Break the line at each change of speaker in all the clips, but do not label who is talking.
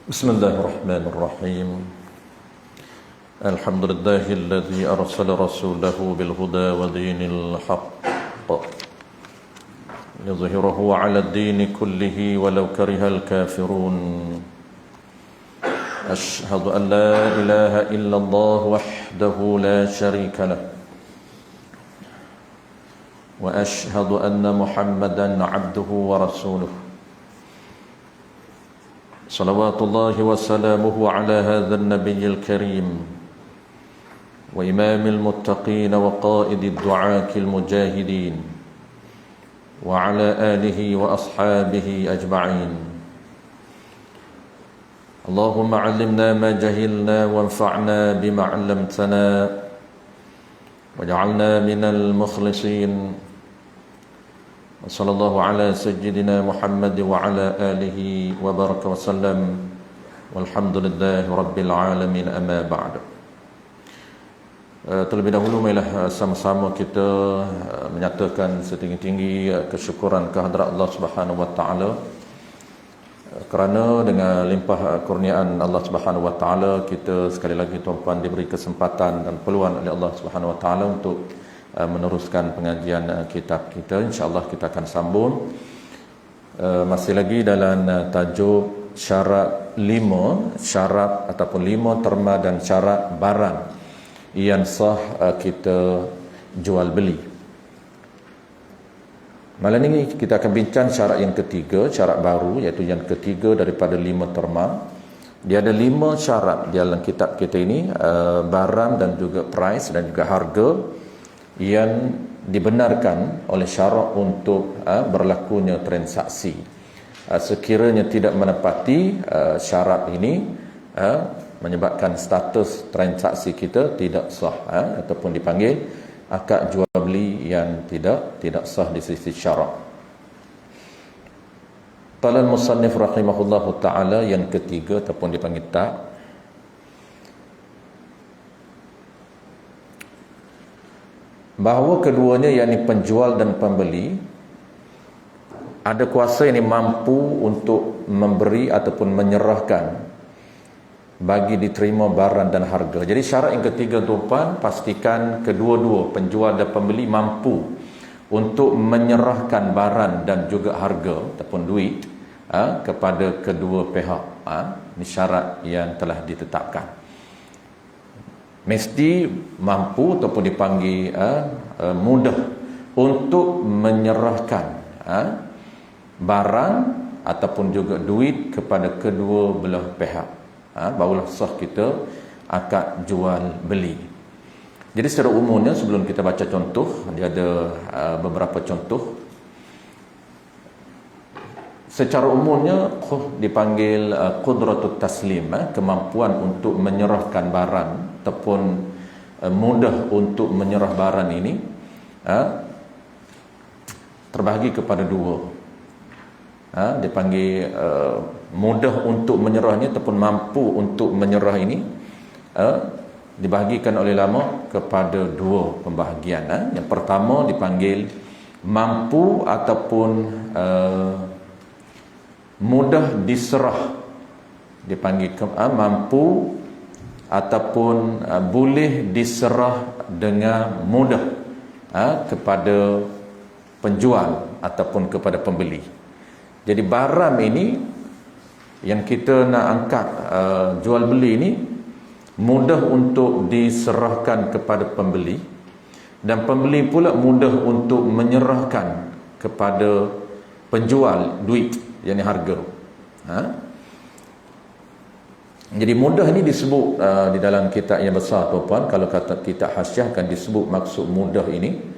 بسم الله الرحمن الرحيم. الحمد لله الذي أرسل رسوله بالهدى ودين الحق ليظهره على الدين كله ولو كره الكافرون. أشهد أن لا إله إلا الله وحده لا شريك له، وأشهد أن محمدا عبده ورسوله، صلوات الله وسلامه على هذا النبي الكريم وإمام المتقين وقائد الدعاة المجاهدين، وعلى آله وأصحابه أجمعين. اللهم علمنا ما جهلنا وانفعنا بما علمتنا واجعلنا من المخلصين. وصلى الله على سيدنا محمد وعلى آله وبارك وسلم والحمد لله رب العالمين. أما بعد. Terlebih dahulu marilah sama-sama kita menyatakan setinggi-tinggi kesyukuran kehadrat Allah Subhanahu wa taala, kerana dengan limpah kurniaan Allah Subhanahu wa taala kita sekali lagi tuan-puan diberi kesempatan dan peluang oleh Allah Subhanahu wa taala untuk meneruskan pengajian kitab kita. InsyaAllah kita akan sambung masih lagi dalam tajuk syarat 5 syarat ataupun 5 terma dan syarat barang yang sah kita jual beli. Malam ini kita akan bincang syarat yang ketiga, syarat baru, iaitu yang ketiga daripada 5 terma. Dia ada 5 syarat di dalam kitab kita ini, barang dan juga price dan juga harga yang dibenarkan oleh syarak untuk berlakunya transaksi. Sekiranya tidak menepati syarat ini, menyebabkan status transaksi kita tidak sah, ataupun dipanggil akad jual beli yang tidak sah di sisi syarak. Qala al-musannif rahimahullahu taala, yang ketiga ataupun dipanggil tak, bahawa keduanya, yakni penjual dan pembeli, ada kuasa yang mampu untuk memberi ataupun menyerahkan bagi diterima barang dan harga. Jadi syarat yang ketiga tuan, pastikan kedua-dua penjual dan pembeli mampu untuk menyerahkan barang dan juga harga ataupun duit kepada kedua pihak. Ini syarat yang telah ditetapkan. Mesti mampu ataupun dipanggil mudah untuk menyerahkan barang ataupun juga duit kepada kedua belah pihak. Barulah sah kita akad jual beli. Jadi secara umumnya, sebelum kita baca contoh, dia ada beberapa contoh. Secara umumnya dipanggil qudratut taslim, kemampuan untuk menyerahkan barang ataupun mudah untuk menyerah barang ini terbahagi kepada dua. Dipanggil mudah untuk menyerahnya ataupun mampu untuk menyerah ini dibahagikan oleh ulama kepada dua pembahagian. Yang pertama dipanggil mampu ataupun mudah diserah, dipanggil mampu ataupun boleh diserah dengan mudah kepada penjual ataupun kepada pembeli. Jadi barang ini yang kita nak angkat jual beli ini mudah untuk diserahkan kepada pembeli, dan pembeli pula mudah untuk menyerahkan kepada penjual duit, yakni harga. Jadi mudah ini disebut di dalam kitab yang besar tuan-puan, kalau kata kitab Hasyiah akan disebut maksud mudah ini,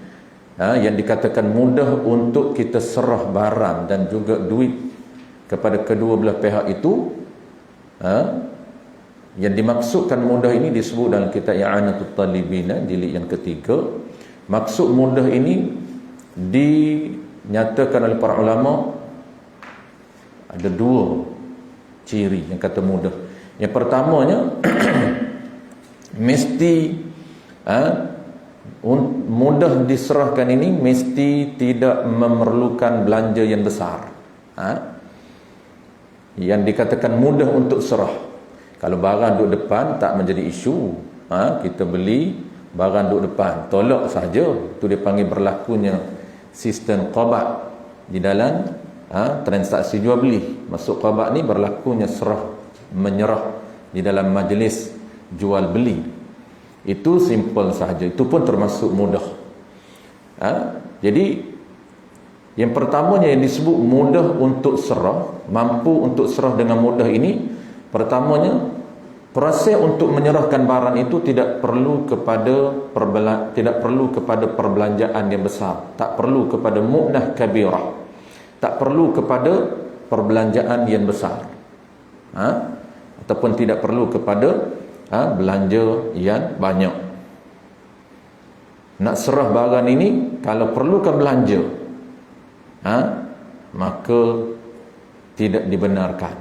yang dikatakan mudah untuk kita serah barang dan juga duit kepada kedua belah pihak itu, yang dimaksudkan mudah ini disebut dalam kitab I'anatul Talibin jilid yang ketiga. Maksud mudah ini dinyatakan oleh para ulama ada 2 ciri yang kata mudah. Yang pertamanya mesti mudah diserahkan ini mesti tidak memerlukan belanja yang besar. yang dikatakan mudah untuk serah. Kalau barang duduk depan tak menjadi isu. Kita beli barang duduk depan, tolak saja. Itu dia panggil berlakunya sistem qabat di dalam transaksi jual beli. Masuk qabat ni berlakunya serah menyerah di dalam majlis jual beli. Itu simple sahaja. Itu pun termasuk mudah. Jadi yang pertamanya yang disebut mudah untuk serah, mampu untuk serah dengan mudah ini, pertamanya proses untuk menyerahkan barang itu tidak perlu kepada perbelanjaan yang besar, tak perlu kepada mu'nah kabirah, tak perlu kepada perbelanjaan yang besar, ataupun tidak perlu kepada belanja yang banyak. Nak serah barang ini, kalau perlukan belanja, maka tidak dibenarkan.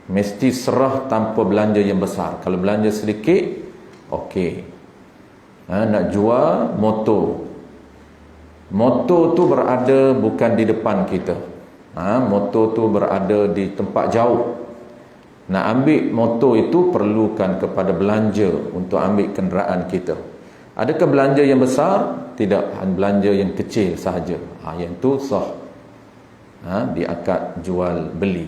Mesti serah tanpa belanja yang besar. Kalau belanja sedikit, okey. Nak jual motor, motor tu berada bukan di depan kita, motor tu berada di tempat jauh. Nak ambil motor itu perlukan kepada belanja untuk ambil kenderaan kita. Adakah belanja yang besar? Tidak, belanja yang kecil sahaja. Yang tu sah di akad jual beli.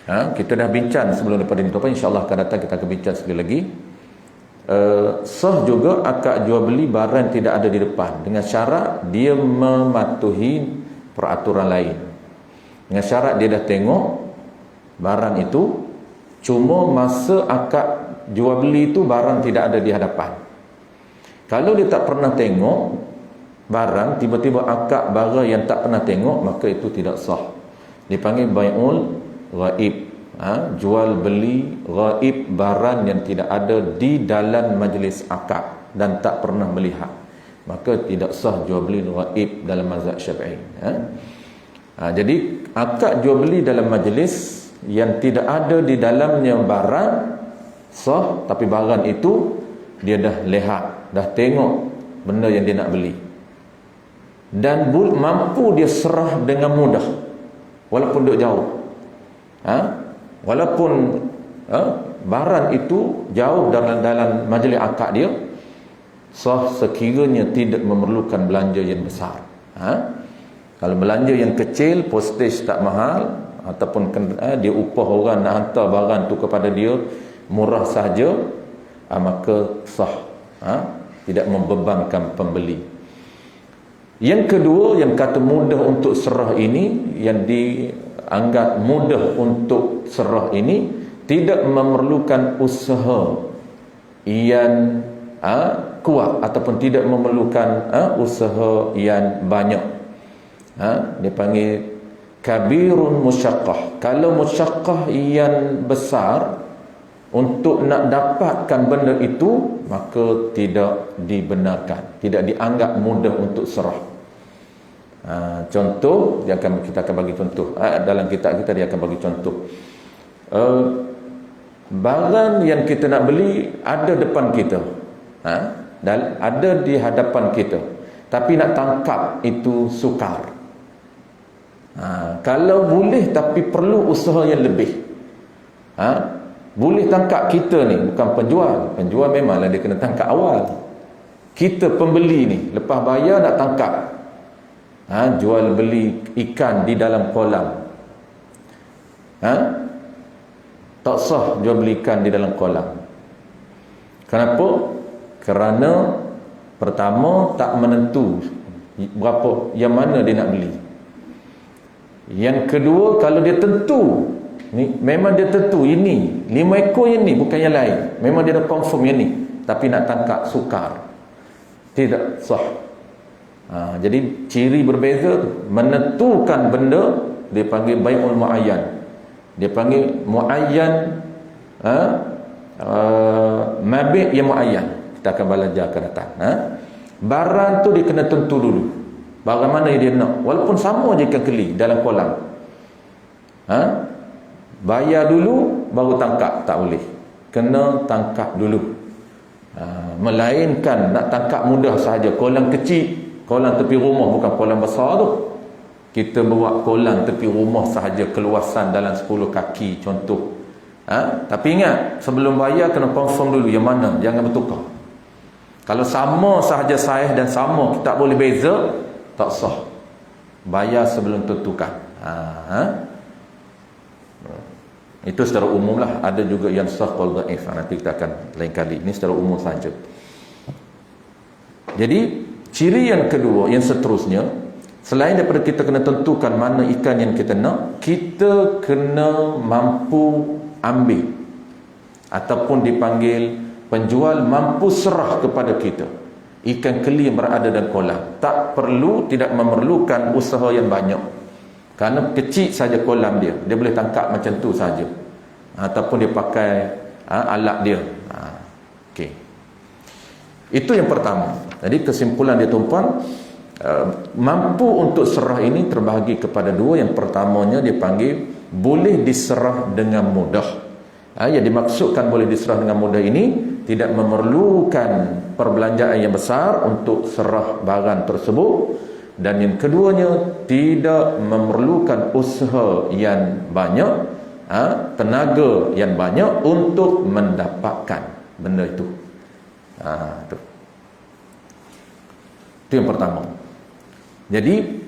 Kita dah bincang sebelum daripada ini, insya-Allah akan datang kita akan bincang sekali lagi. Sah juga akad jual beli barang tidak ada di depan, dengan syarat dia mematuhi peraturan lain. Dengan syarat dia dah tengok barang itu, cuma masa akad jual beli itu barang tidak ada di hadapan. Kalau dia tak pernah tengok barang, tiba-tiba akad barang yang tak pernah tengok, maka itu tidak sah. Dipanggil bai'ul ghaib. Jual beli ghaib, barang yang tidak ada di dalam majlis akad dan tak pernah melihat, maka tidak sah jual beli ghaib dalam mazhab Syafi'i. Jadi akad jual beli dalam majlis yang tidak ada di dalamnya barang sah, tapi barang itu dia dah lihat, dah tengok benda yang dia nak beli, dan mampu dia serah dengan mudah walaupun duduk jauh. Walaupun barang itu jauh dalam majlis akad dia, sah sekiranya tidak memerlukan belanja yang besar. Kalau belanja yang kecil, postage tak mahal, ataupun dia upah orang nak hantar barang tu kepada dia murah saja, maka sah, tidak membebankan pembeli. Yang kedua, yang kata mudah untuk serah ini, yang dianggap mudah untuk serah ini, tidak memerlukan usaha yang kuat, ataupun tidak memerlukan usaha yang banyak. Dia panggil kabirun musyaqqah. Kalau musyaqqah yang besar untuk nak dapatkan benda itu, maka tidak dibenarkan, tidak dianggap mudah untuk serah. Contoh, kita akan bagi contoh dalam kitab kita, dia akan bagi contoh. Barang yang kita nak beli ada depan kita, dan ada di hadapan kita, tapi nak tangkap itu sukar. Kalau boleh tapi perlu usaha yang lebih. Boleh tangkap kita ni, bukan penjual memanglah dia kena tangkap awal. Kita pembeli ni lepas bayar nak tangkap, jual beli ikan di dalam kolam, tak sah jual beli ikan di dalam kolam. Kenapa? Kerana pertama tak menentu berapa, yang mana dia nak beli. Yang kedua, kalau dia tentu ni, memang dia tentu ini 5 ekor yang ni, bukan yang lain, memang dia dah confirm yang ni, tapi nak tangkap sukar, tidak sah. Jadi ciri berbeza tu, menentukan benda dia panggil bai'ul muayyan, dia panggil muayyan, mabi' yang muayyan. Kita akan belajar akan datang. Barang tu dia kena tentu dulu, barang mana yang dia nak, walaupun sama je ikan keli dalam kolam. Bayar dulu baru tangkap, tak boleh, kena tangkap dulu. Melainkan nak tangkap mudah sahaja, kolam kecil, kolam tepi rumah, bukan kolam besar tu, kita buat kolam tepi rumah sahaja keluasan dalam 10 kaki contoh. Tapi ingat, sebelum bayar kena confirm dulu yang mana, jangan bertukar. Kalau sama sahaja saiz dan sama, kita tak boleh beza, tak sah. Bayar sebelum tentukan. Itu secara umum lah. Ada juga yang sah qal dhaif. Nanti kita akan lain kali. Ini secara umum saja. Jadi ciri yang kedua, yang seterusnya, selain daripada kita kena tentukan mana ikan yang kita nak, kita kena mampu ambil, ataupun dipanggil penjual mampu serah kepada kita ikan keli yang berada dalam kolam. Tak perlu, tidak memerlukan usaha yang banyak, kerana kecil saja kolam dia boleh tangkap macam tu saja, ataupun dia pakai alat dia. Okey, itu yang pertama. Jadi kesimpulan dia tuan-puan, mampu untuk serah ini terbahagi kepada dua. Yang pertamanya dia panggil boleh diserah dengan mudah. Yang dimaksudkan boleh diserah dengan mudah ini tidak memerlukan perbelanjaan yang besar untuk serah barang tersebut, dan yang keduanya tidak memerlukan usaha yang banyak, tenaga yang banyak untuk mendapatkan benda itu. Itu yang pertama. Jadi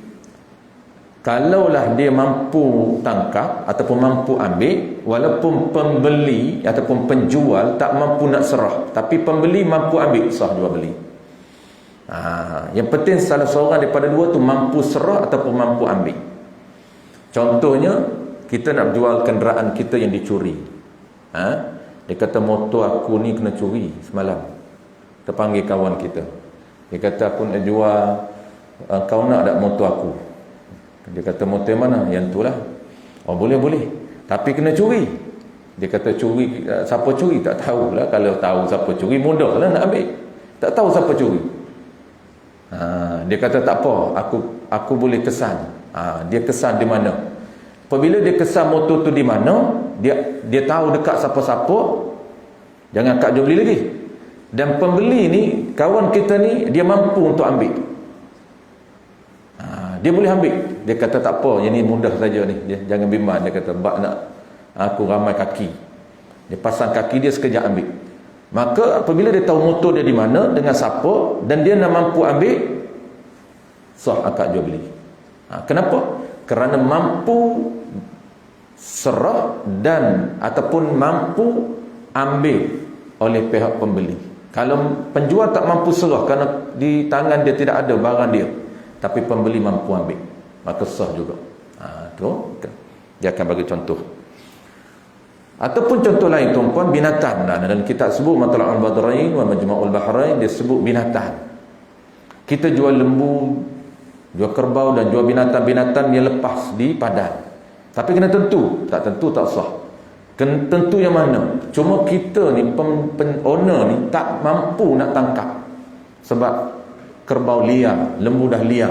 kalaulah dia mampu tangkap ataupun mampu ambil, walaupun pembeli ataupun penjual tak mampu nak serah, tapi pembeli mampu ambil, sah jual beli. Yang penting salah seorang daripada dua tu mampu serah ataupun mampu ambil. Contohnya, kita nak jual kenderaan kita yang dicuri. Dia kata motor aku ni kena curi semalam. Kita panggil kawan kita. Dia kata aku nak jual, kau nak tak motor aku? Dia kata motor yang mana? Yang tu lah. Oh boleh, tapi kena curi. Dia kata curi, siapa curi? Tak tahulah. Kalau tahu siapa curi, mudah lah nak ambil. Tak tahu siapa curi. Dia kata tak apa, aku boleh kesan. Dia kesan di mana? Apabila dia kesan motor tu di mana, dia tahu dekat siapa-siapa, jangan kak jual beli lagi. Dan pembeli ni, kawan kita ni, dia mampu untuk ambil. Dia boleh ambil. Dia kata tak apa, yang ni mudah saja ni. Jangan bimbang. Dia kata bak nak aku ramai kaki. Dia pasang kaki dia sekejap ambil. Maka apabila dia tahu motor dia di mana, dengan siapa, dan dia nak mampu ambil, sah akad jual beli. Kenapa? Kerana mampu serah dan ataupun mampu ambil oleh pihak pembeli. Kalau penjual tak mampu serah kerana di tangan dia tidak ada barang dia, tapi pembeli mampu ambil, maka sah juga. Dia akan bagi contoh. Ataupun contoh lain tuan-puan, binatang. Dan kita sebut Matla'ul Badrain wa Majma'ul Bahrain, dia sebut binatang. Kita jual lembu, jual kerbau dan jual binatang-binatang yang lepas di padang. Tapi kena tentu. Tak tentu tak sah. Kena tentu yang mana? Cuma kita ni owner ni tak mampu nak tangkap. Sebab kerbau liar, lembu dah liar,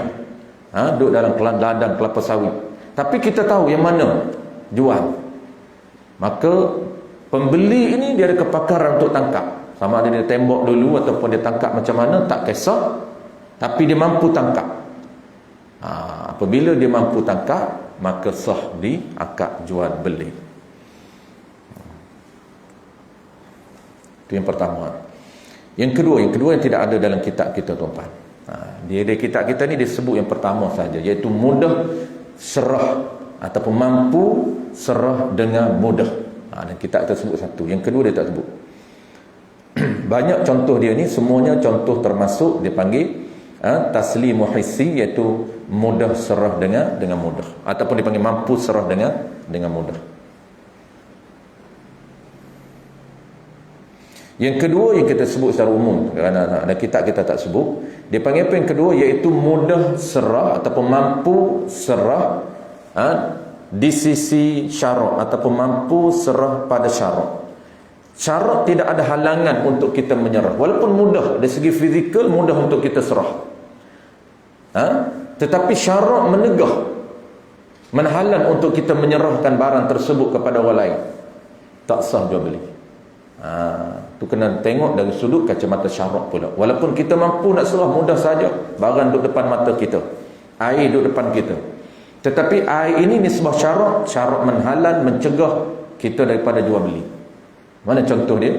duduk dalam ladang kelapa sawit. Tapi kita tahu yang mana jual. Maka pembeli ini dia ada kepakaran untuk tangkap. Sama ada dia tembak dulu ataupun dia tangkap macam mana, tak kisah. Tapi dia mampu tangkap. Apabila dia mampu tangkap, maka sah di akad jual beli. Itu yang pertama. Yang kedua yang tidak ada dalam kitab kita tuan-tuan. Dia kitab kita ni disebut yang pertama saja, iaitu mudah serah ataupun mampu serah dengan mudah. Dan kitab kita sebut satu. Yang kedua dia tak sebut. Banyak contoh dia ni, semuanya contoh termasuk dia panggil taslimu hissi, iaitu mudah serah dengan mudah, ataupun dipanggil mampu serah dengan mudah. Yang kedua yang kita sebut secara umum, kerana ada kitab kita tak sebut, dia panggil apa yang kedua, iaitu mudah serah ataupun mampu serah di sisi syarak, ataupun mampu serah pada syarak. Syarak tidak ada halangan untuk kita menyerah, walaupun mudah dari segi fizikal, mudah untuk kita serah. Tetapi syarak menegah, menhalang untuk kita menyerahkan barang tersebut kepada orang lain, tak sah jual beli. Tu kena tengok dari sudut kacamata syarak pula. Walaupun kita mampu nak serah mudah saja, barang duduk depan mata kita, air duduk depan kita, Tetapi air ini sebuah syarat menghalang, mencegah kita daripada jual beli. Mana contoh dia?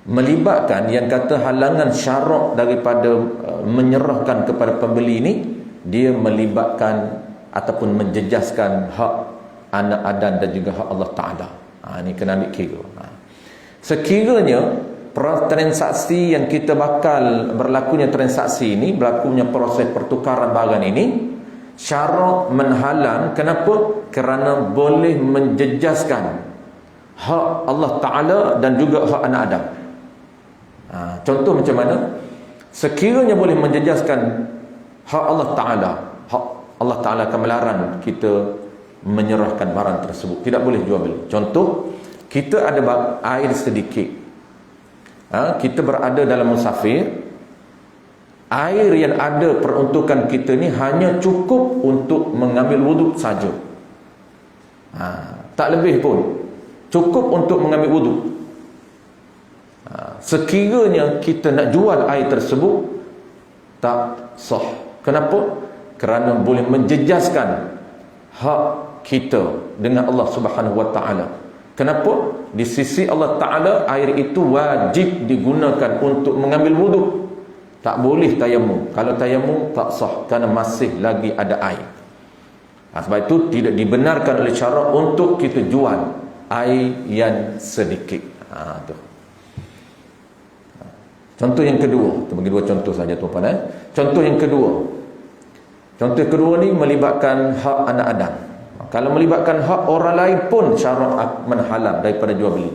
Melibatkan yang kata halangan syarat daripada menyerahkan kepada pembeli ini, dia melibatkan ataupun menjejaskan hak anak Adam dan juga hak Allah Ta'ala. Ini kena ambil kira. Sekiranya transaksi yang kita bakal berlakunya transaksi ini, berlakunya proses pertukaran barang ini, syarat menghalang. Kenapa? Kerana boleh menjejaskan hak Allah Ta'ala dan juga hak anak Adam. Contoh macam mana? Sekiranya boleh menjejaskan hak Allah Ta'ala, hak Allah Ta'ala akan melarang kita menyerahkan barang tersebut, tidak boleh jual beli. Contoh, kita ada air sedikit, kita berada dalam musafir, air yang ada peruntukan kita ni hanya cukup untuk mengambil wuduk saja, tak lebih pun, cukup untuk mengambil wuduk. Sekiranya kita nak jual air tersebut, tak sah. Kenapa? Kerana boleh menjejaskan hak kita dengan Allah Subhanahu Wa Taala. Kenapa? Di sisi Allah Ta'ala, air itu wajib digunakan untuk mengambil wuduk. Tak boleh tayamum. Kalau tayamum tak sah, kerana masih lagi ada air. Sebab itu tidak dibenarkan oleh syarak untuk kita jual air yang sedikit. Tu. Contoh yang kedua, kita bagi dua contoh saja tuan-tuan. Contoh yang kedua. Contoh kedua ni melibatkan hak anak Adam. Kalau melibatkan hak orang lain pun syarak menghalang daripada jual beli.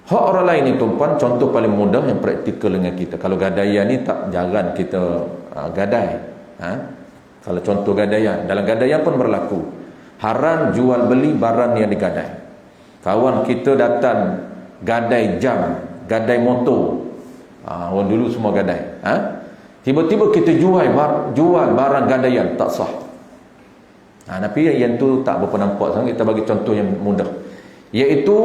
Hak orang lain ni tuan-tuan, contoh paling mudah yang praktikal dengan kita. Kalau gadaian ni tak jarang kita gadai. Kalau contoh gadaian, dalam gadaian pun berlaku haram jual beli barang yang digadai. Kawan kita datang gadai jam, gadai motor, orang dulu semua gadai, tiba-tiba kita jual barang gadaian, tak sah. Tapi yang tu tak berapa nampak sangat. Kita bagi contoh yang mudah, iaitu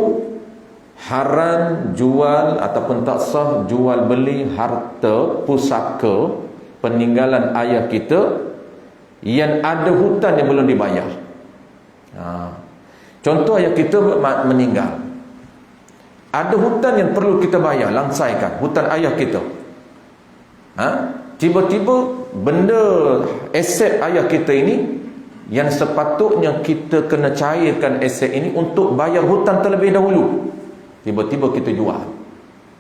haram jual ataupun tak sah jual beli harta pusaka peninggalan ayah kita yang ada hutang yang belum dibayar. Contoh, ayah kita meninggal, ada hutang yang perlu kita bayar, langsaikan hutang ayah kita. Tiba-tiba benda aset ayah kita ini yang sepatutnya kita kena cairkan aset ini untuk bayar hutang terlebih dahulu, tiba-tiba kita jual.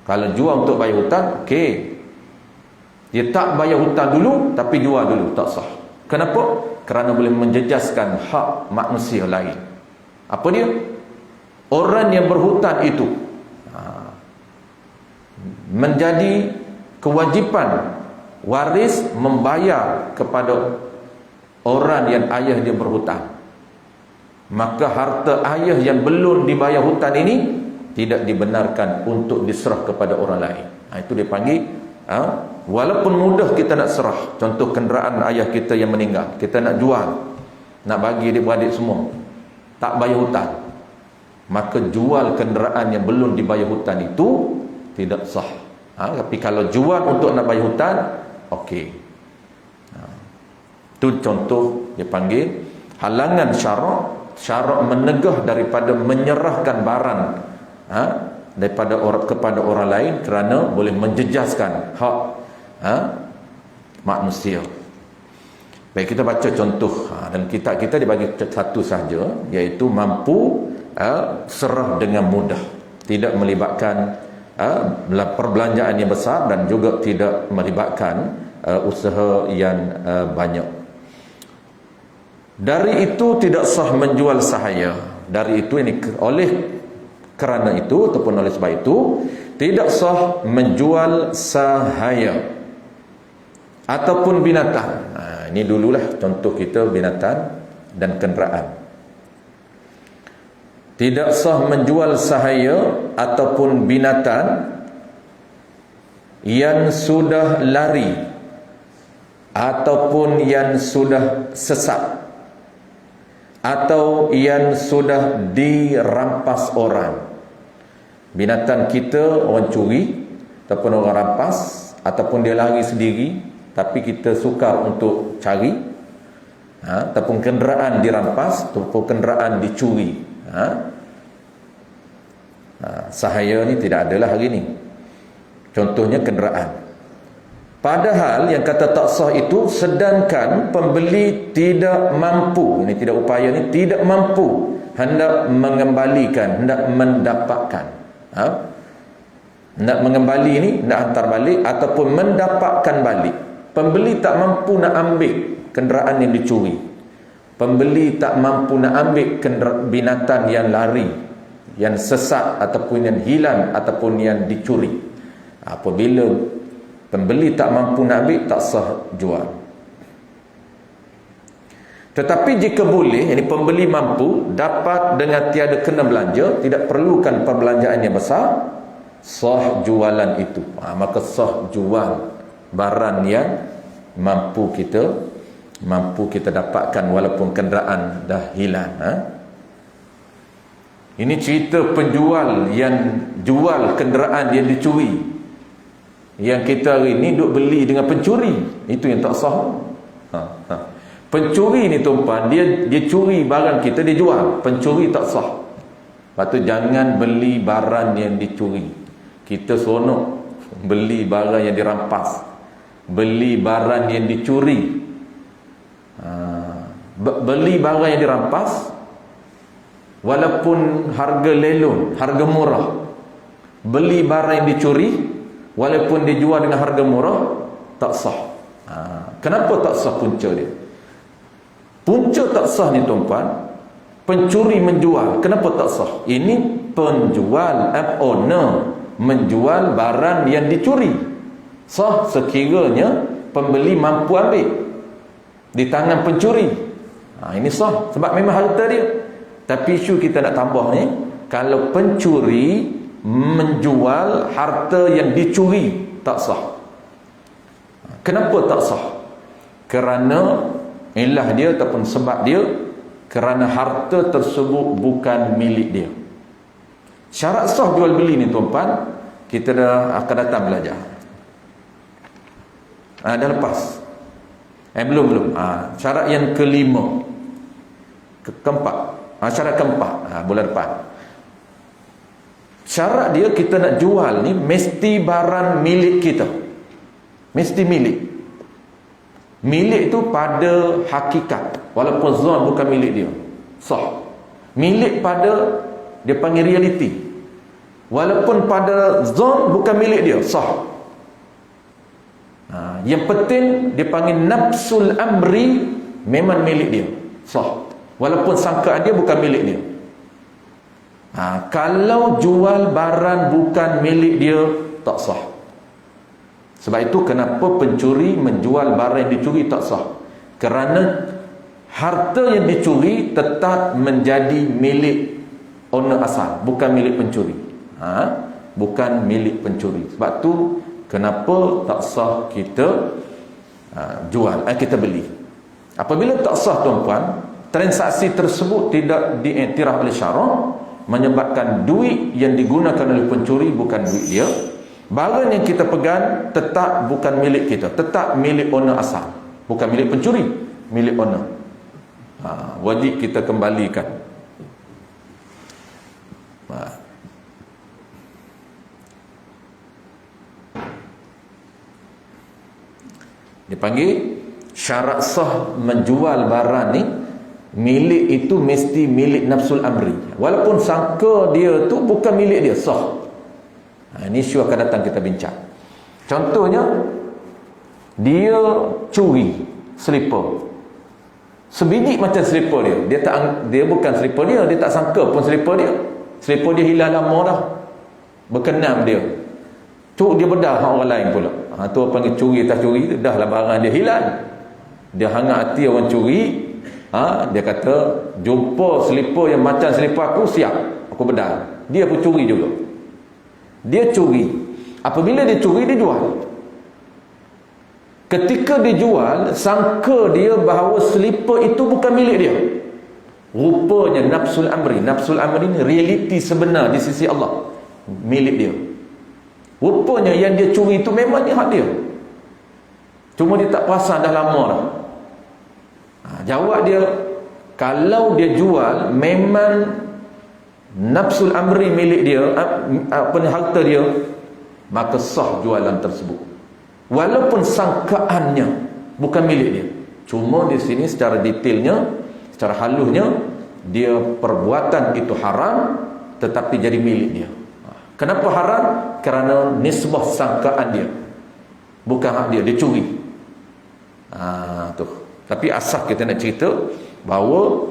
Kalau jual untuk bayar hutang, okey. Dia tak bayar hutang dulu, tapi jual dulu, tak sah. Kenapa? Kerana boleh menjejaskan hak manusia lain. Apa dia? Orang yang berhutang itu menjadi kewajipan waris membayar kepada orang yang ayah dia berhutang. Maka harta ayah yang belum dibayar hutang ini tidak dibenarkan untuk diserah kepada orang lain. Itu dia panggil, walaupun mudah kita nak serah. Contoh kenderaan ayah kita yang meninggal, kita nak jual, nak bagi adik-beradik semua, tak bayar hutang, maka jual kenderaan yang belum dibayar hutang itu tidak sah. Tapi kalau jual untuk nak bayar hutang, okey. Itu contoh dia panggil halangan syarak menegah daripada menyerahkan barang daripada kepada orang lain kerana boleh menjejaskan hak manusia. Baik, kita baca contoh dan kitab kita dibagi satu saja, iaitu mampu serah dengan mudah, tidak melibatkan perbelanjaan yang besar dan juga tidak melibatkan usaha yang banyak. Dari itu tidak sah menjual sahaya. Dari itu ini kerana itu ataupun oleh sebab itu tidak sah menjual sahaya ataupun binatang. Ini dululah contoh kita, binatang dan kenderaan. Tidak sah menjual sahaya ataupun binatang yang sudah lari ataupun yang sudah sesat atau yang sudah dirampas orang. Binatang kita orang curi ataupun orang rampas, ataupun dia lari sendiri tapi kita sukar untuk cari, ataupun kenderaan dirampas, ataupun kenderaan dicuri. Sahaya ni tidak adalah hari ni. Contohnya kenderaan. Padahal yang kata tak sah itu sedangkan pembeli tidak mampu, ini tidak upaya ni, tidak mampu hendak mengembalikan, hendak mendapatkan. Nak mengembali ni, nak hantar balik ataupun mendapatkan balik. Pembeli tak mampu nak ambil kenderaan yang dicuri. Pembeli tak mampu nak ambil binatang yang lari, yang sesat ataupun yang hilang ataupun yang dicuri. Apabila pembeli tak mampu nak ambil, tak sah jual. Tetapi jika boleh, ini pembeli mampu, dapat dengan tiada kena belanja, tidak perlukan perbelanjaan yang besar, sah jualan itu. Maka sah jual barang yang mampu kita dapatkan walaupun kenderaan dah hilang. Ini cerita penjual yang jual kenderaan yang dicuri. Yang kita hari ni duk beli dengan pencuri, itu yang tak sah. Pencuri ni tuan-puan, dia curi barang kita, dia jual. Pencuri tak sah. Lepas tu jangan beli barang yang dicuri. Kita seronok beli barang yang dirampas, beli barang yang dicuri. Beli barang yang dirampas walaupun harga lelon, harga murah. Beli barang yang dicuri walaupun dijual dengan harga murah, tak sah. Kenapa tak sah punca dia? Punca tak sah ni tuan-puan, pencuri menjual. Kenapa tak sah? Ini penjual, owner menjual barang yang dicuri. Sah sekiranya pembeli mampu ambil di tangan pencuri. Ini sah sebab memang harta dia. Tapi isu kita nak tambah ni, kalau pencuri menjual harta yang dicuri, tak sah. Kenapa tak sah? Kerana ilah dia ataupun sebab dia, kerana harta tersebut bukan milik dia. Syarat sah jual beli ni tuan-puan, kita dah akan datang belajar. Dah lepas. Belum. Syarat yang kelima, keempat. Syarat keempat, bulan depan. Syarat dia, kita nak jual ni mesti barang milik kita. Mesti milik. Milik tu pada hakikat, walaupun zon bukan milik dia, sah. Milik pada, dia panggil reality, walaupun pada zon bukan milik dia, sah. Yang penting dia panggil nafsul amri, memang milik dia, sah. Walaupun sangkaan dia bukan milik dia. Kalau jual barang bukan milik dia, tak sah. Sebab itu kenapa pencuri menjual barang yang dicuri tak sah. Kerana harta yang dicuri tetap menjadi milik owner asal, bukan milik pencuri. Bukan milik pencuri. Sebab tu kenapa tak sah kita jual, kita beli. Apabila tak sah tuan-puan, transaksi tersebut tidak diiktiraf oleh syarak, menyebabkan duit yang digunakan oleh pencuri bukan duit dia. Barang yang kita pegang tetap bukan milik kita, tetap milik owner asal, bukan milik pencuri, milik owner. Wajib kita kembalikan. Dipanggil syarat sah menjual barang ni, milik itu mesti milik nafsul amri, walaupun sangka dia tu bukan milik dia, sah. Ini isu akan datang kita bincang. Contohnya, dia curi selipar, sebiji macam selipar dia, dia bukan selipar dia tak sangka pun selipar dia hilang lama dah, berkenam dia dia bedah orang lain pula. Tu panggil curi tak curi, dah lah barang dia hilang. Dia hangat hati orang curi. Dia kata, jumpa selipar yang macam selipar aku, siap, aku bedah. Dia pun curi juga. Dia curi. Apabila dia curi, dia jual. Ketika dia jual, sangka dia bahawa selipar itu bukan milik dia. Rupanya nafsul amri ni realiti sebenar di sisi Allah, milik dia. Rupanya yang dia curi itu memang hak dia. Cuma dia tak perasan dah lama dah. Jawab dia, kalau dia jual memang nafsul amri milik dia, harta dia, maka sah jualan tersebut. Walaupun sangkaannya bukan milik dia. Cuma di sini secara detailnya, secara halusnya, dia perbuatan itu haram tetapi jadi milik dia. Kenapa haram? Kerana nisbah sangkaan dia, bukan hak dia, dia curi. Tu. Tapi asal kita nak cerita bahawa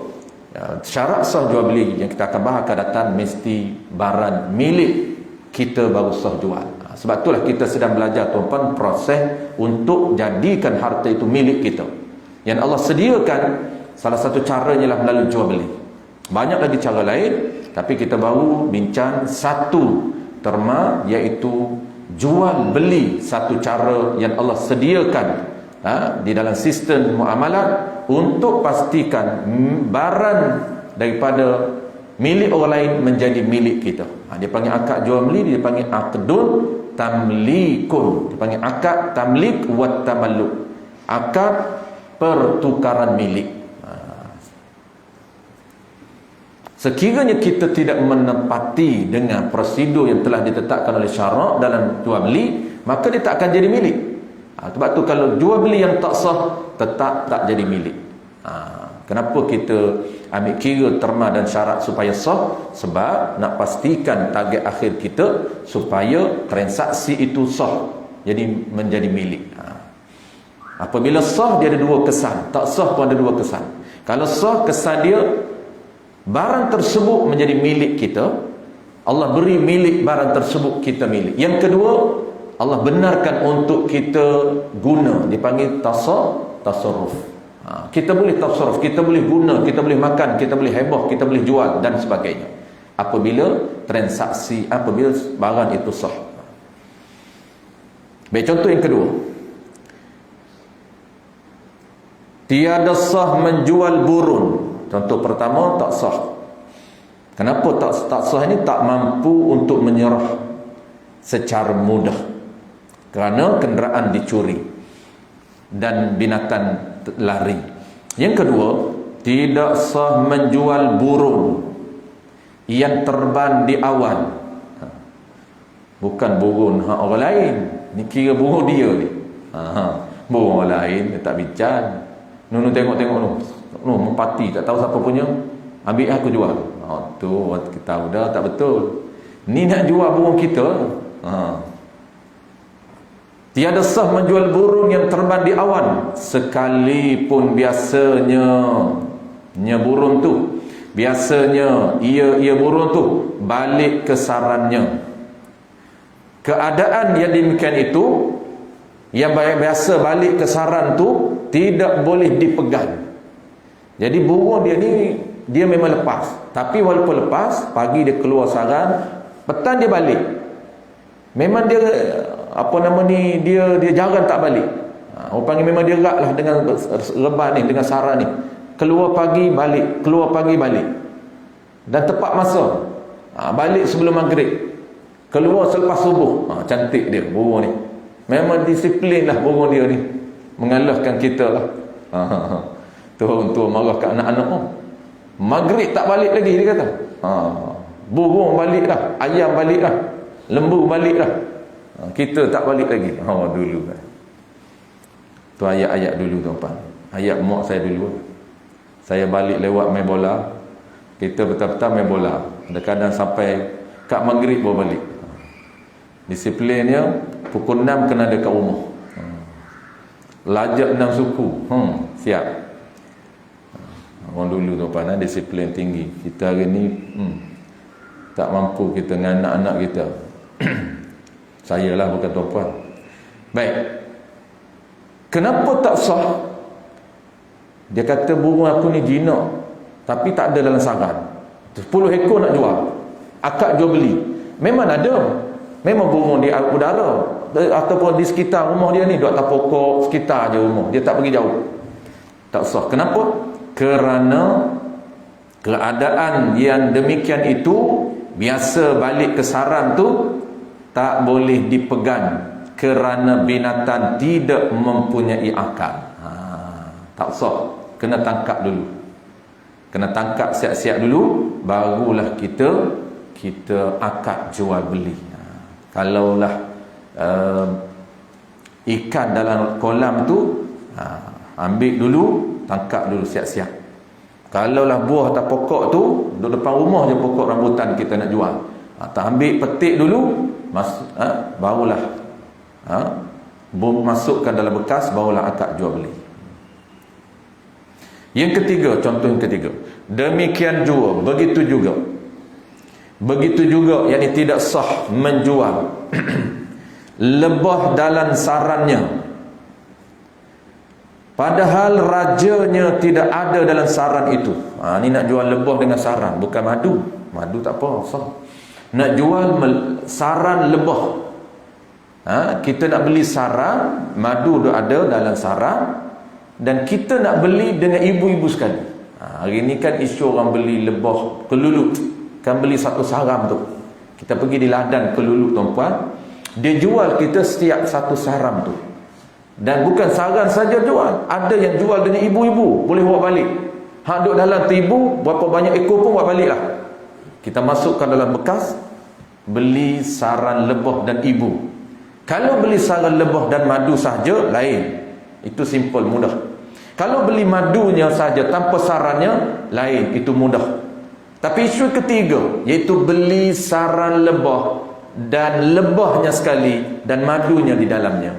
syarat sah jual beli yang kita akan bahas akan datang, mesti barang milik kita baru sah jual. Sebab itulah kita sedang belajar tuan-tuan proses untuk jadikan harta itu milik kita. Yang Allah sediakan, salah satu caranya ialah melalui jual beli. Banyak lagi cara lain, tapi kita baru bincang satu terma, iaitu jual beli, satu cara yang Allah sediakan di dalam sistem muamalat untuk pastikan barang daripada milik orang lain menjadi milik kita. Dia panggil akad jual beli, dia panggil aqdun tamlikun, dia panggil akad tamlik wa tamalluk, akad pertukaran milik. Sekiranya kita tidak menepati dengan prosedur yang telah ditetapkan oleh syarak dalam jual beli, maka dia tak akan jadi milik. Sebab tu kalau jual beli yang tak sah, tetap tak jadi milik. Kenapa kita ambil kira terma dan syarat supaya sah? Sebab nak pastikan target akhir kita supaya transaksi itu sah, jadi menjadi milik. Apabila sah, dia ada dua kesan. Tak sah pun ada dua kesan. Kalau sah, kesan dia barang tersebut menjadi milik kita, Allah beri milik barang tersebut, kita milik. Yang kedua, Allah benarkan untuk kita guna, dipanggil tasarruf. Kita boleh tasarruf, kita boleh guna, kita boleh makan, kita boleh hebah, kita boleh jual dan sebagainya, apabila transaksi, apabila barang itu sah. Baik, contoh yang kedua, tiada sah menjual burun. Contoh pertama, tak sah. Kenapa tak sah ini? Tak mampu untuk menyerah secara mudah, kerana kenderaan dicuri dan binatang lari. Yang kedua, tidak sah menjual burung yang terbang di awan. Bukan burung orang lain, ni kira burung dia ni. Burung orang lain dia tak bincang. Nunu tengok-tengok nu mempati, tak tahu siapa punya, ambil aku jual. Tu kita dah tak betul. Ni nak jual burung kita. Tiada sah menjual burung yang terbang di awan, sekalipun biasanya burung tu, biasanya ia burung tu balik ke sarangnya. Keadaan yang demikian itu, yang biasa balik ke sarang tu, tidak boleh dipegang. Jadi burung dia ni, dia memang lepas, tapi walaupun lepas, pagi dia keluar sarang, petang dia balik. Memang dia dia jarang tak balik. Orang panggil memang dia erat lah dengan rebat ni, dengan sarang ni. Keluar pagi balik, keluar pagi balik, dan tepat masa. Balik sebelum maghrib, keluar selepas subuh. Cantik dia burung ni. Memang disiplin lah burung dia ni, mengalahkan kita lah. Tu marah kat anak-anak. Maghrib tak balik lagi, dia kata. Burung balik dah, ayam balik dah, lembu balik dah, kita tak balik lagi. Dulu kan. Tu ayat-ayat dulu tuan-tuan. Ayat mak saya dulu. Saya balik lewat main bola. Kita betul-betul main bola. Kadang-kadang sampai kat maghrib baru balik. Disiplinnya pukul 6 kena ada kat rumah. Lajak 6 suku. Siap. Orang dulu tuan-tuan, disiplin tinggi. Kita hari ni tak mampu kita dengan anak-anak kita. Saya lah, bukan tuan-tuan. Baik, kenapa tak sah? Dia kata burung aku ni jinak, tapi tak ada dalam sarang. 10 ekor nak jual, akad jual beli. Memang ada, memang burung di udara ataupun di sekitar rumah dia ni, duduk atas pokok sekitar je rumah, dia tak pergi jauh. Tak sah. Kenapa? Kerana keadaan yang demikian itu, biasa balik ke sarang tu tak boleh dipegang kerana binatang tidak mempunyai akal. Tak sah, kena tangkap dulu. Kena tangkap siap-siap dulu, barulah kita akad jual beli. Kalaulah ikan dalam kolam tu, ambil dulu, tangkap dulu siap-siap. Kalaulah buah atas pokok tu, duduk depan rumah je pokok rambutan kita nak jual, tak ambil petik dulu, barulah masukkan dalam bekas, barulah akad jual beli. Yang ketiga, contoh yang ketiga, demikian juga, begitu juga yakni tidak sah menjual lebah dalam sarannya, padahal rajanya tidak ada dalam saran itu. Ni nak jual lebah dengan saran, bukan madu tak apa, sah. Nak jual saran lebah. Kita nak beli saran, madu dah ada dalam saran, dan kita nak beli dengan ibu-ibu sekali. Hari ni kan isu orang beli lebah kelulut, kan beli satu saram tu. Kita pergi di ladang kelulut tuan-puan, dia jual kita setiap satu saram tu. Dan bukan saran saja jual, ada yang jual dengan ibu-ibu, boleh bawa balik. Hak duk dalam tu ibu, berapa banyak ekor pun bawa balik lah. Kita masukkan dalam bekas, beli saran lebah dan ibu. Kalau beli saran lebah dan madu saja, lain. Itu simple, mudah. Kalau beli madunya saja tanpa sarannya, lain, itu mudah. Tapi isu ketiga, iaitu beli saran lebah dan lebahnya sekali dan madunya di dalamnya.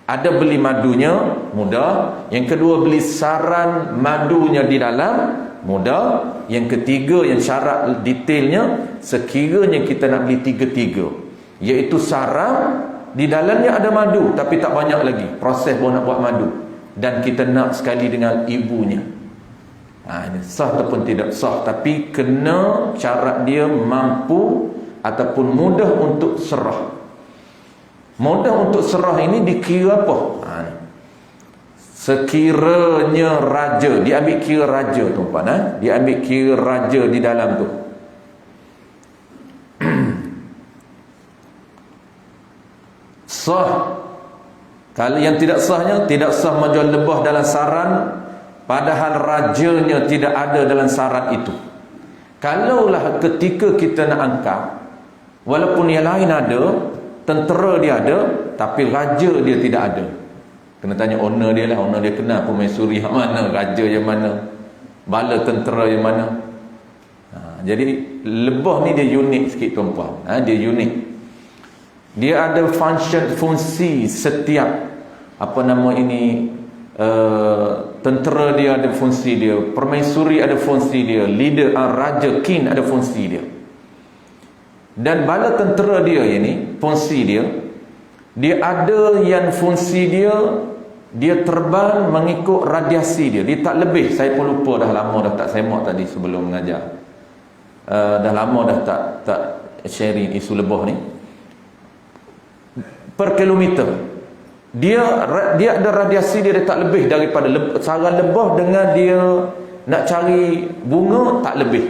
Ada beli madunya, mudah. Yang kedua, beli saran madunya di dalam, mudah. Yang ketiga, yang syarat detailnya, sekiranya kita nak beli tiga-tiga, iaitu saran, di dalamnya ada madu tapi tak banyak lagi, proses baru nak buat madu, dan kita nak sekali dengan ibunya. Ini sah ataupun tidak sah, tapi kena syarat dia mampu ataupun mudah untuk serah. Mudah untuk serah ini dikira apa? Sekiranya raja, dia ambil kira raja tuan-tuan, dia ambil kira raja di dalam tu. Sah. Kalau yang tidak sahnya, tidak sah menjual lebah dalam saran padahal rajanya tidak ada dalam saran itu. Kalaulah ketika kita nak angkat, walaupun yang lain ada, tentera dia ada, tapi raja dia tidak ada, kena tanya owner dia lah. Owner dia kenal permaisuri yang mana, raja yang mana, bala tentera yang mana. Jadi lebah ni dia unik sikit tuan-puan. Dia unik. Dia ada fungsi setiap tentera dia ada fungsi dia, permaisuri ada fungsi dia, leader raja king ada fungsi dia. Dan bala tentera dia ini, fungsi dia ada yang fungsi dia terbang mengikut radiasi dia tak lebih. Saya pun lupa, dah lama dah tak semak tadi sebelum mengajar. Dah lama dah tak sharing isu lebah ni. Per kilometer dia ada radiasi dia tak lebih daripada saran lebah dengan dia nak cari bunga, tak lebih.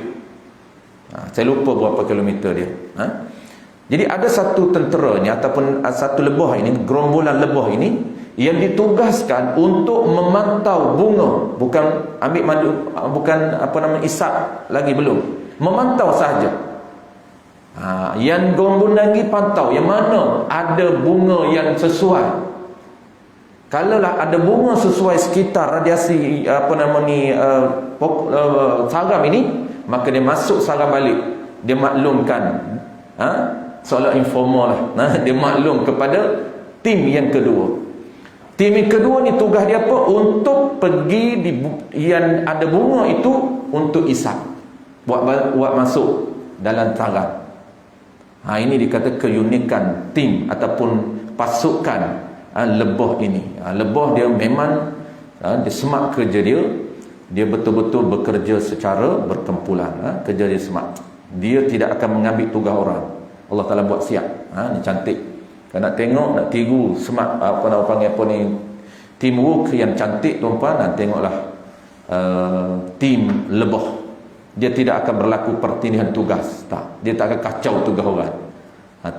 Saya lupa berapa kilometer dia. Jadi ada satu tenteranya ataupun satu lebah ini, gerombolan lebah ini, yang ditugaskan untuk memantau bunga, bukan ambil madu, bukan isap lagi, belum, memantau sahaja. Yang gerombolan lagi pantau yang mana ada bunga yang sesuai. Kalaulah ada bunga sesuai sekitar radiasi saram ini, maka dia masuk saram balik. Dia maklumkan, seolah informal lah, dia maklum kepada tim yang kedua. Tim yang kedua ni tugas dia apa? Untuk pergi yang ada bunga itu untuk isap, buat masuk dalam saram. Ini dikata keunikan tim ataupun pasukan lebah ini. Lebah dia memang dia smart kerja dia betul-betul bekerja secara berkumpulan. Kerja dia smart, dia tidak akan mengambil tugas orang. Allah Ta'ala buat siap. Ni cantik. Kalau nak tengok, nak tiru smart, teamwork yang cantik tuan-tuan, tengoklah tim lebah. Dia tidak akan berlaku pertindihan tugas, tak. Dia tak akan kacau tugas orang.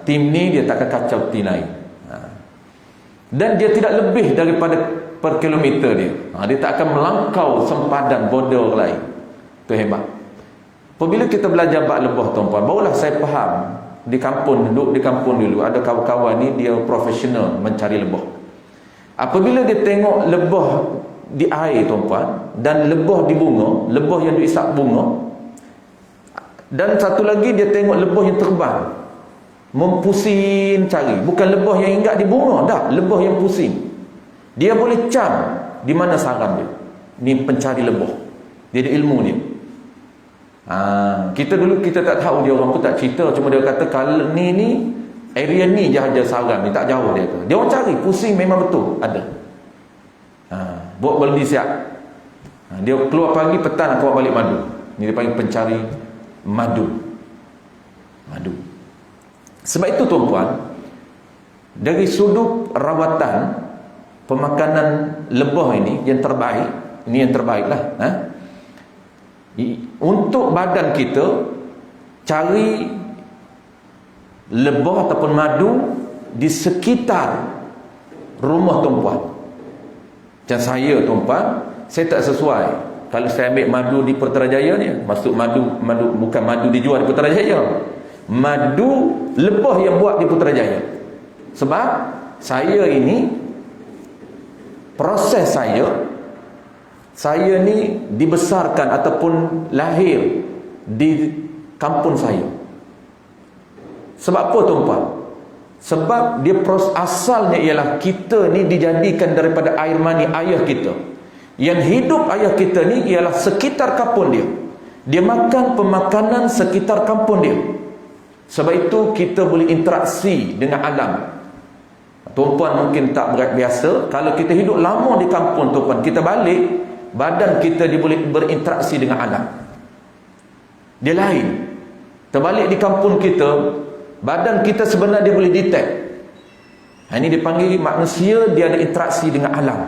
Tim ni dia tak akan kacau tim lain. Dan dia tidak lebih daripada per kilometer dia. Dia tak akan melangkau sempadan border lain. Itu hebat. Apabila kita belajar bab lebah, tuan-puan, barulah saya faham. Di kampung, duduk di kampung dulu, ada kawan-kawan ni dia profesional mencari lebah. Apabila dia tengok lebah di air, tuan-puan, dan lebah di bunga, lebah yang diisap bunga, dan satu lagi dia tengok lebah yang terbang, mempusing cari, bukan lebah yang hinggap di bunga, dah, lebah yang pusing. Dia boleh cam di mana sarang dia. Ni pencari lebah, dia ada ilmu dia. Kita dulu kita tak tahu, dia orang pun tak cerita, cuma dia kata kalau ni area ni je ada sarang ni, tak jauh dia kata. Dia orang cari, pusing memang betul ada. Buat berhenti siap. Dia keluar pagi, petang keluar balik madu. Ni dia panggil pencari madu. Sebab itu, tuan-puan, dari sudut rawatan pemakanan lebah ini yang terbaik, ini yang terbaiklah. Untuk badan kita, cari lebah ataupun madu di sekitar rumah, tuan-puan. Macam saya, tuan-puan, saya tak sesuai kalau saya ambil madu di Putrajaya ni. Maksud madu bukan madu dijual di Putrajaya, madu lebah yang buat di Putrajaya. Sebab saya ini, proses saya ni dibesarkan ataupun lahir di kampung saya. Sebab apa, tuan-puan? Sebab dia asalnya ialah kita ni dijadikan daripada air mani ayah kita. Yang hidup ayah kita ni ialah sekitar kampung dia. Dia makan pemakanan sekitar kampung dia. Sebab itu kita boleh interaksi dengan alam. Tuan-puan mungkin tak biasa, kalau kita hidup lama di kampung, tuan-puan, kita balik, badan kita dia boleh berinteraksi dengan alam. Dia lain. Terbalik di kampung kita, badan kita sebenarnya dia boleh detect. Ini dipanggil manusia, dia ada interaksi dengan alam.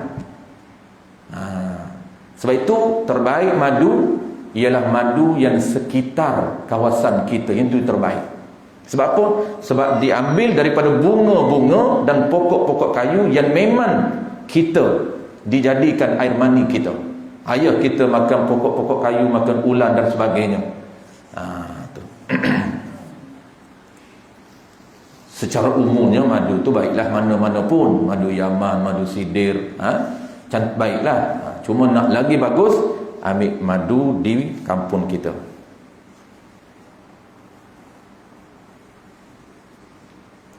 Sebab itu terbaik madu ialah madu yang sekitar kawasan kita, yang itu terbaik. Sebab apa? Sebab diambil daripada bunga-bunga dan pokok-pokok kayu yang memang kita dijadikan air mani kita. Ayah kita makan pokok-pokok kayu, makan ulat dan sebagainya. Secara umumnya madu tu baiklah mana-mana pun, madu Yaman, madu Sidir, baiklah. Cuma nak lagi bagus, ambil madu di kampung kita.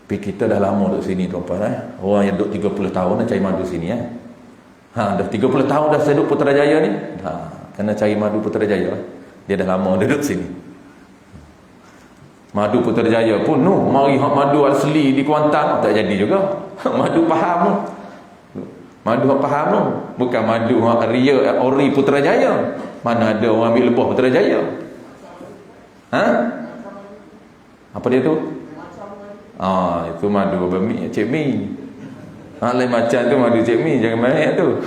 Tapi kita dah lama duduk sini, tuan-tuan. Orang yang duduk 30 tahun dah cari madu sini. Dah 30 tahun dah saya duduk Putrajaya ni. Kena cari madu Putrajaya. Dia dah lama duduk sini. Madu Putrajaya pun mari madu asli di Kuantan tak jadi juga. Madu Pahang, madu Pahang bukan madu Ria Ori Putrajaya. Mana ada orang ambil lebah Putrajaya? Apa dia tu? Itu madu Cik Mi. Lain macam tu madu Cik Mi, jangan main tu.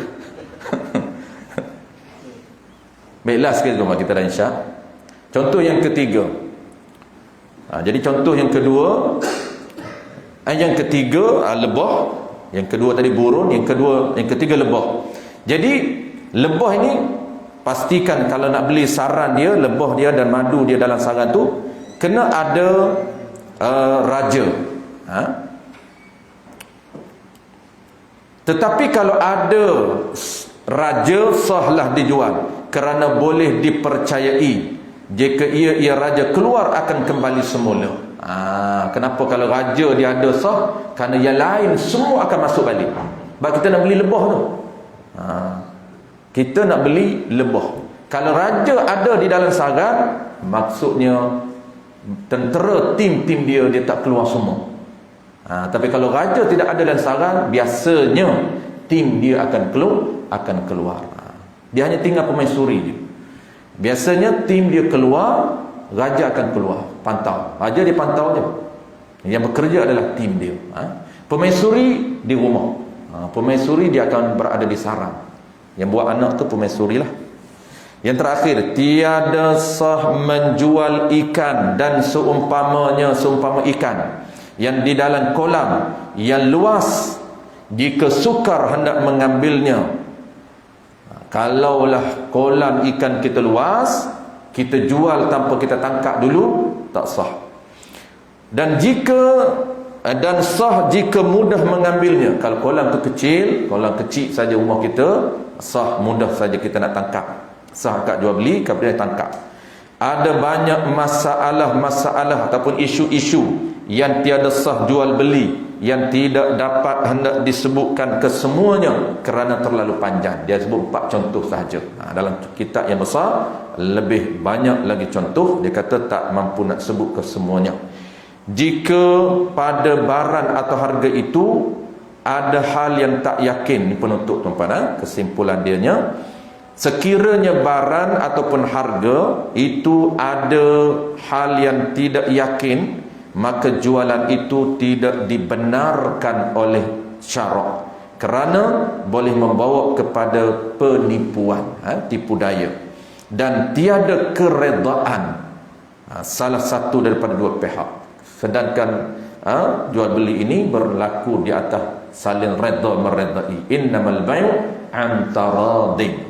Baiklah sekali kita dah insya. Contoh yang ketiga. Jadi contoh yang kedua, yang ketiga lebah, yang kedua tadi burung, yang ketiga lebah. Jadi lebah ini pastikan kalau nak beli saran dia, lebah dia dan madu dia dalam saran tu kena ada raja. Tetapi kalau ada raja, sahlah dijual kerana boleh dipercayai. Jika ia raja keluar akan kembali semula. Kenapa kalau raja dia ada sah? Kerana yang lain semua akan masuk balik. Sebab kita nak beli lebah tu. Kita nak beli lebah. Kalau raja ada di dalam sarang, maksudnya tentera, tim dia tak keluar semua. Tapi kalau raja tidak ada dalam sarang, biasanya tim dia akan keluar. Dia hanya tinggal pemaisuri dia. Biasanya tim dia keluar, raja akan keluar. Pantau. Raja dia pantau je. Yang bekerja adalah tim dia. Pemaisuri di rumah. Pemaisuri dia akan berada di sarang. Yang buat anak tu pemaisuri lah. Yang terakhir, tiada sah menjual ikan dan seumpama ikan yang di dalam kolam yang luas, jika sukar hendak mengambilnya, kalaulah kolam ikan kita luas, kita jual tanpa kita tangkap dulu, tak sah. Dan sah jika mudah mengambilnya. Kalau kolam tu kecil, kolam kecil saja rumah kita, sah, mudah saja kita nak tangkap, sah kat jual beli, kemudian tangkap. Ada banyak masalah ataupun isu-isu yang tiada sah jual beli, yang tidak dapat hendak disebutkan kesemuanya kerana terlalu panjang. Dia sebut 4 contoh sahaja. Dalam kitab yang besar lebih banyak lagi contoh, dia kata tak mampu nak sebut kesemuanya. Jika pada barang atau harga itu ada hal yang tak yakin, ni penutup tuan-tuan, kesimpulan dianya, sekiranya barang ataupun harga itu ada hal yang tidak yakin, maka jualan itu tidak dibenarkan oleh syarak, kerana boleh membawa kepada penipuan, tipu daya, dan tiada keredaan salah satu daripada dua pihak. Sedangkan jual beli ini berlaku di atas saling redha meredai. Innamal bai'u an taradin.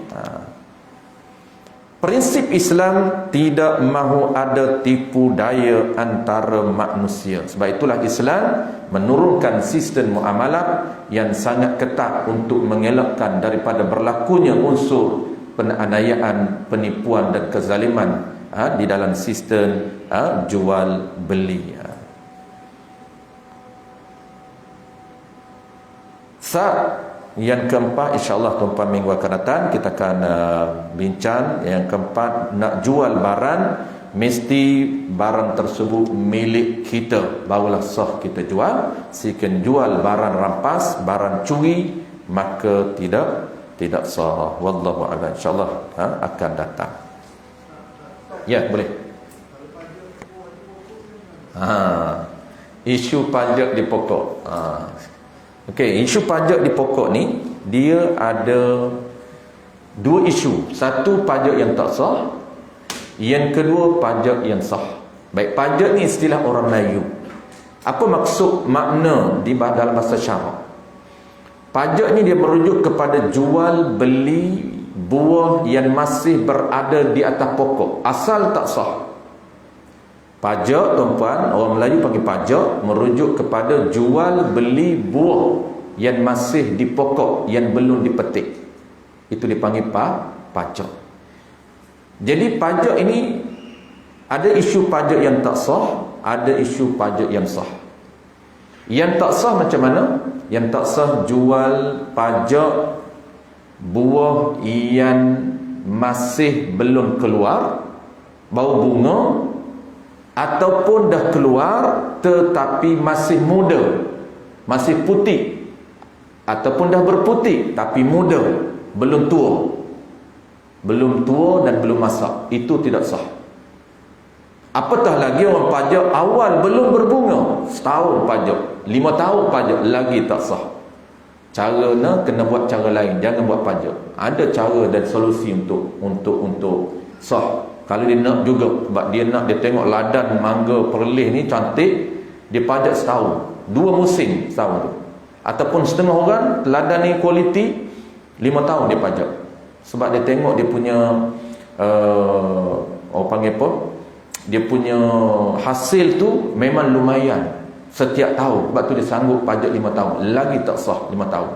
Prinsip Islam tidak mahu ada tipu daya antara manusia. Sebab itulah Islam menurunkan sistem muamalah yang sangat ketat untuk mengelakkan daripada berlakunya unsur penganiayaan, penipuan dan kezaliman di dalam sistem jual beli. Yang keempat, insyaAllah tuan-tuan minggu akan datang kita akan bincang. Yang keempat, nak jual barang, mesti barang tersebut milik kita, barulah sah kita jual. Jika jual barang rampas, barang curi, maka tidak sah. Wallahu a'lam. InsyaAllah akan datang. Ya, boleh. Isu pajak di pokok. Okey, isu pajak di pokok ni dia ada dua isu. Satu, pajak yang tak sah. Yang kedua, pajak yang sah. Baik, pajak ni istilah orang Melayu. Apa maksud makna di dalam bahasa syarak? Pajak ni dia merujuk kepada jual beli buah yang masih berada di atas pokok, asal tak sah. Pajak, tuan-puan, orang Melayu panggil pajak, merujuk kepada jual beli buah yang masih di pokok, yang belum dipetik. Itu dipanggil pajak. Jadi pajak ini ada isu pajak yang tak sah, ada isu pajak yang sah. Yang tak sah macam mana? Yang tak sah jual pajak buah yang masih belum keluar, bau bunga, ataupun dah keluar tetapi masih muda, masih putih, ataupun dah berputih tapi muda, belum tua dan belum masak. Itu tidak sah. Apatah lagi orang pajak awal belum berbunga, setahun pajak, 5 tahun pajak, lagi tak sah. Caranya kena buat cara lain, jangan buat pajak. Ada cara dan solusi untuk sah. Kalau dia nak juga, sebab dia nak, dia tengok ladan mangga perlih ni cantik, dia pajak setahun, 2 musim setahun tu. Ataupun setengah orang ladan ni kualiti, 5 tahun dia pajak. Sebab dia tengok dia punya orang panggil apa, dia punya hasil tu memang lumayan setiap tahun. Sebab tu dia sanggup pajak 5 tahun. Lagi tak sah 5 tahun.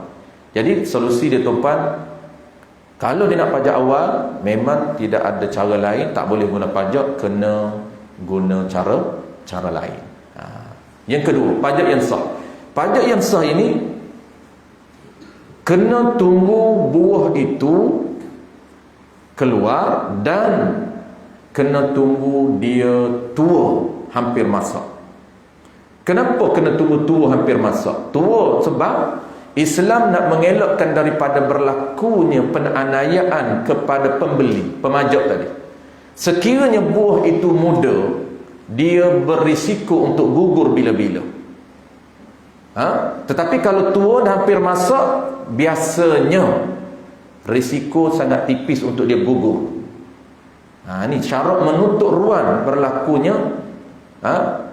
Jadi solusi dia, tuan-tuan, kalau dia nak pajak awal, memang tidak ada cara lain, tak boleh guna pajak, kena guna cara lain. Yang kedua, pajak yang sah. Pajak yang sah ini kena tunggu buah itu keluar dan kena tunggu dia tua, hampir masak. Kenapa kena tunggu tua hampir masak? Tua sebab Islam nak mengelakkan daripada berlakunya penganiayaan kepada pembeli, pemajak tadi. Sekiranya buah itu muda, dia berisiko untuk gugur bila-bila. Tetapi kalau tua dan hampir masak, biasanya risiko sangat tipis untuk dia gugur. Ini syarat menutup ruang berlakunya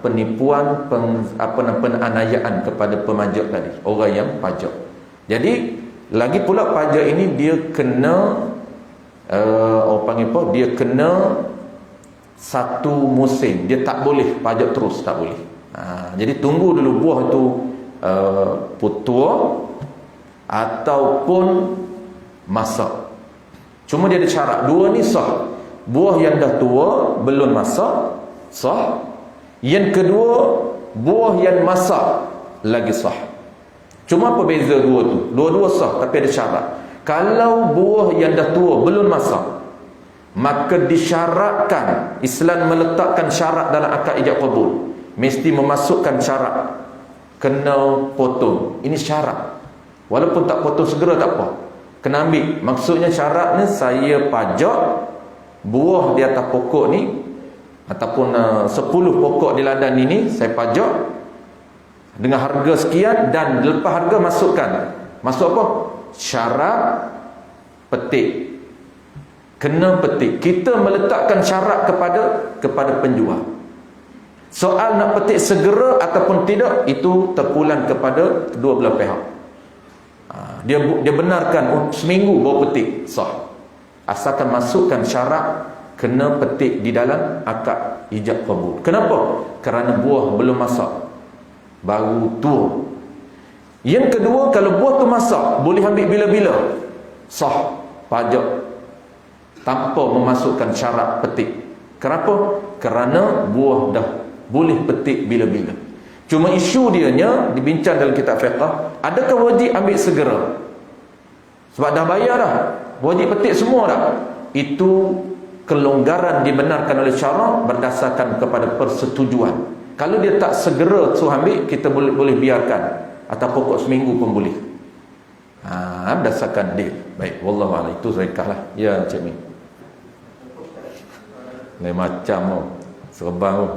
penipuan, penganiayaan kepada pemajak tadi, orang yang pajak. Jadi lagi pula pajak ini dia kena orang panggil apa? Dia kena satu musim. Dia tak boleh pajak terus, tak boleh. Jadi tunggu dulu buah tu tua ataupun masak. Cuma dia ada syarat, dua ni sah. Buah yang dah tua belum masak sah. Yang kedua, buah yang masak lagi sah. Cuma apa beza dua tu? Dua-dua sah tapi ada syarat. Kalau buah yang dah tua belum masak, maka disyaratkan, Islam meletakkan syarat dalam akad ijab qabul, mesti memasukkan syarat kena potong. Ini syarat. Walaupun tak potong segera tak apa, kena ambil. Maksudnya syaratnya saya pajak buah di atas pokok ni ataupun 10 pokok di ladang ini saya pajak dengan harga sekian, dan lepas harga masuk apa? Syarat petik. Kena petik. Kita meletakkan syarat kepada penjual. Soal nak petik segera ataupun tidak, itu terpulang kepada kedua belah pihak. Dia benarkan seminggu baru petik, sah. Asalkan masukkan syarat kena petik di dalam akad ijab qabul. Kenapa? Kerana buah belum masak, baru tua. Yang kedua, kalau buah tu masak, boleh ambil bila-bila, sah pajak tanpa memasukkan syarat petik. Kenapa? Kerana buah dah boleh petik bila-bila. Cuma isu dianya dibincang dalam kitab fiqh, adakah wajib ambil segera? Sebab dah bayar dah, wajib petik semua dah. Itu kelonggaran dibenarkan oleh syarak berdasarkan kepada persetujuan. Kalau dia tak segera suruh ambil, kita boleh biarkan, atau pokok seminggu pun boleh. Berdasarkan deal. Baik, wallahu a'lam. Itu rekahlah. Ya, Cik Min. Lain macam tu, serban tu.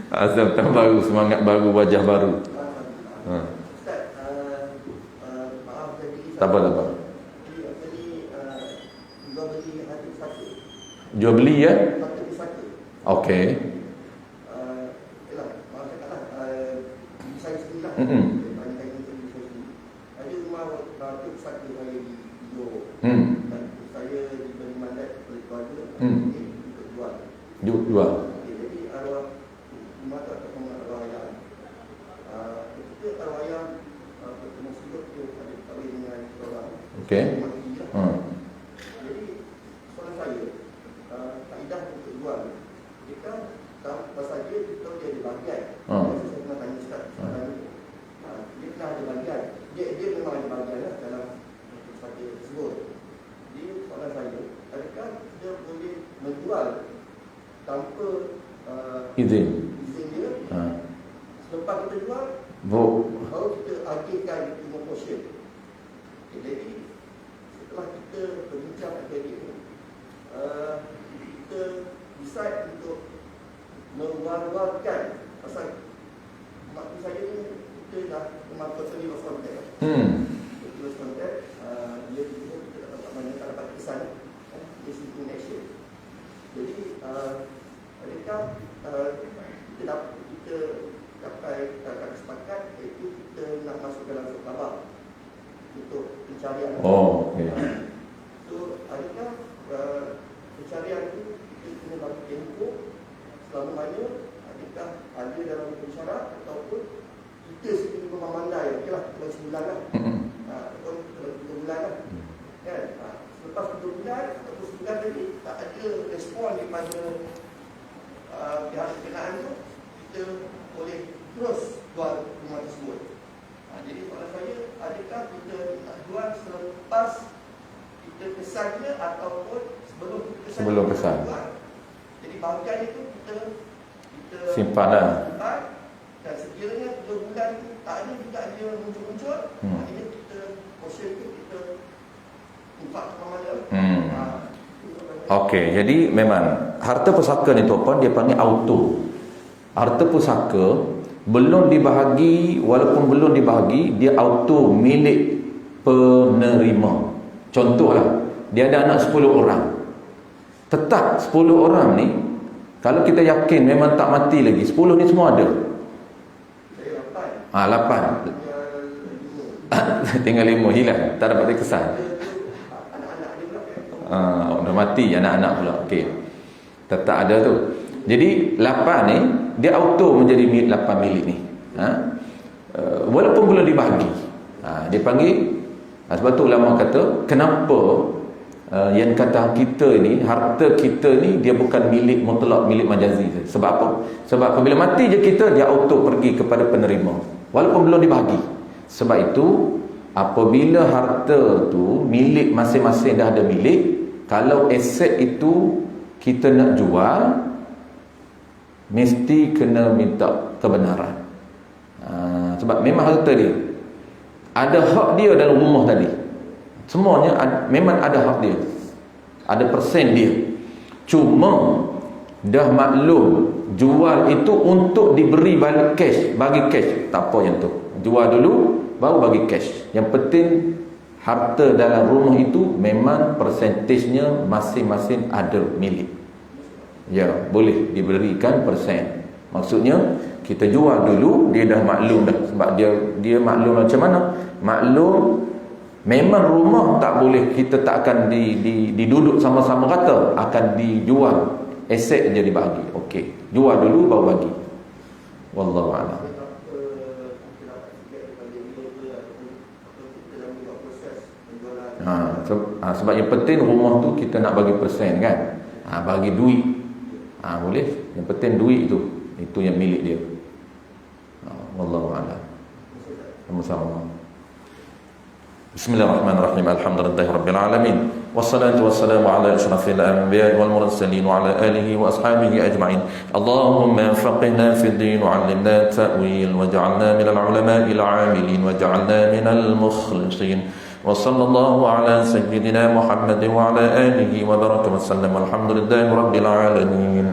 Azam tahun baru, semangat baru, wajah baru. Tak apa. Jual beli ya? Okey. Jual.
Jadi arwah mata atau arwah ayah, ketika arwah ayah bertemu sibuk tu ada kahwin dengan seorang.
Okey.
Jadi soalan saya, kaedah untuk jual, jika tanpa saja kita dia ada bagian. Saya pernah tanya Ustaz, dia pernah ada bagian. Dia memang ada bagian dalam saja tersebut. Jadi soalan saya, adakah dia boleh menjual tanpa
izin
dia? Selepas kita jual, baru kita agihkan lima portion. Jadi setelah kita berbincang dengan dia, kita decide untuk mengeluarkan, pasal maksud saya ni kita dah memang totally lost contact. Lost contact, dia kita dapat banyak dapat kesan discrimination. Jadi adakah kita dapat sepakat iaitu kita nak masuk dalam khabar untuk pencarian.
Okey.
So adakah pencarian itu kita kena bagi tempoh selama mana, adakah ada dalam syarat ataupun kita sendiri memang mandai, okeylah kita bagi sebulan lah, ataupun kita bagi 3 bulan lah kan. Selepas 3 bulan ataupun sebulan tadi tak ada respon daripada pihak berkenaan tu, kita boleh terus jual rumah tersebut. Jadi soalan saya, adakah kita nak jual selepas kita kesannya ataupun sebelum kesan? Jadi bahagian itu kita
simpan dah.
Dan sekiranya 3 bulan tu tak ada juga dia muncul-muncul, maknanya kita portion tu kita infak ke mana.
Okey, jadi memang harta pusaka ni tuan, dia panggil auto. Harta pusaka belum dibahagi, walaupun belum dibahagi, dia auto milik penerima. Contohlah, dia ada anak 10 orang. Tetap 10 orang ni, kalau kita yakin memang tak mati lagi, 10 ni semua ada. 8. Tinggal 5 hilang, tak dapat dikesan. Dah mati anak-anak pula. Okey. Tak ada tu. Jadi 8 ni dia auto menjadi 8 milik ni. Walaupun belum dibagi. Dia panggil, sebab tu ulama kata kenapa yang kata kita ni, harta kita ni dia bukan milik mutlak, milik majazi. Sebab apa? Sebab apabila mati je kita, dia auto pergi kepada penerima walaupun belum dibagi. Sebab itu apabila harta tu milik masing-masing, dah ada milik, kalau aset itu kita nak jual, mesti kena minta kebenaran. Sebab memang harta dia ada hak dia dalam rumah tadi. Semuanya memang ada hak dia, ada persen dia. Cuma dah maklum jual itu untuk diberi balik cash, bagi cash. Tak apa yang tu, jual dulu baru bagi cash. Yang penting harta dalam rumah itu memang persentasenya masing-masing ada milik. Ya, boleh diberikan persen. Maksudnya kita jual dulu, dia dah maklum dah. Sebab dia maklum macam mana? Maklum memang rumah tak boleh, kita tak akan diduduk sama-sama rata, akan dijual, aset je dibagi. Okey, jual dulu baru bagi. Wallahu a'lam. Sebab yang penting rumah tu kita nak bagi persen kan. Bagi duit. Boleh. Yang penting duit itu yang milik dia. Wallahu a'lam. Sama-sama. Bismillahirrahmanirrahim. Alhamdulillahirabbil alamin. Wassalatu wassalamu ala asyrafil anbiya'i wal mursalin wa ala alihi wa ashabihi ajma'in. Allahumma faqihna fid din wa 'allimna ta'wil waj'alna minal ulama'i al-'amilin waj'alna minal mukhlisin. Wa sallallahu ala sayyidina Muhammad wa ala alihi wa baraka wa sallam. Alhamdulillahirabbil alamin.